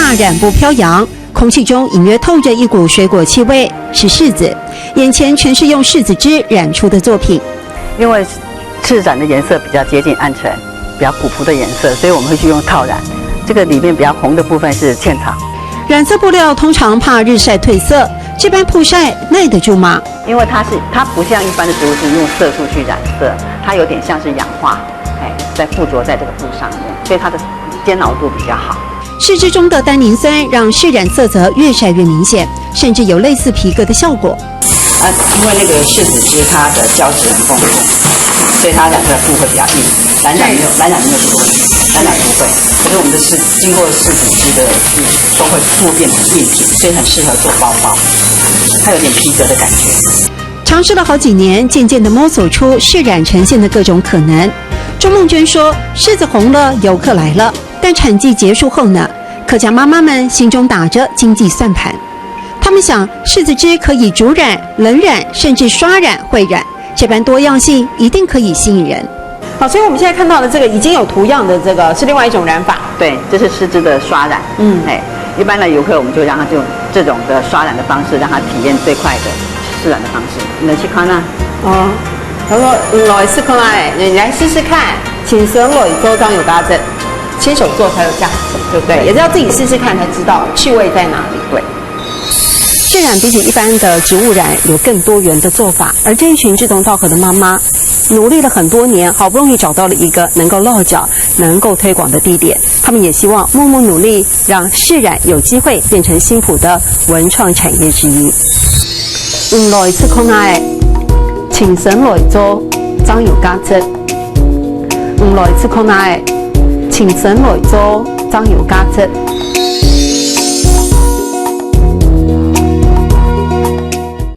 下染布飘扬，空气中隐约透着一股水果气味，是柿子。眼前全是用柿子汁染出的作品。因为赤染的颜色比较接近暗沉，比较古朴的颜色，所以我们会去用套染。这个里面比较红的部分是茜草。染色布料通常怕日晒褪色，这般曝晒耐得住吗？因为它不像一般的植物是用色素去染色，它有点像是氧化，在附着在这个布上面，所以它的煎熬度比较好。柿汁中的单宁酸让柿染色泽越晒越明显，甚至有类似皮革的效果。因为那个柿子汁它的胶质很丰富，所以它染的布会比较硬。蓝染没有这个问题，蓝染不会。可是我们的经过柿子汁的都会布变成硬品，所以很适合做包包。它有点皮革的感觉。尝试了好几年，渐渐地摸索出柿染呈现的各种可能。周梦娟说：“柿子红了，游客来了。但产季结束后呢？客家妈妈们心中打着经济算盘。他们想，柿子汁可以煮染、冷染，甚至刷染、烩染，这般多样性一定可以吸引人。”好，所以我们现在看到的这个已经有图样的这个是另外一种染法。对，这是柿汁的刷染。一般的游客我们就让他用这种的刷染的方式，让他体验最快的试染的方式。你来去看呢？哦，他说来试看哎，你来试试看，请神来周章有搭子，亲手做才有价值，对不对？也是要自己试试看才知道趣味在哪里。对。柿染比起一般的植物染有更多元的做法，而这一群志同道合的妈妈努力了很多年，好不容易找到了一个能够落脚、能够推广的地点。他们也希望默默努力，让柿染有机会变成新埔的文创产业之一。来自空爱，请神来做，张有价值。来自空爱，请神来做，张有价值。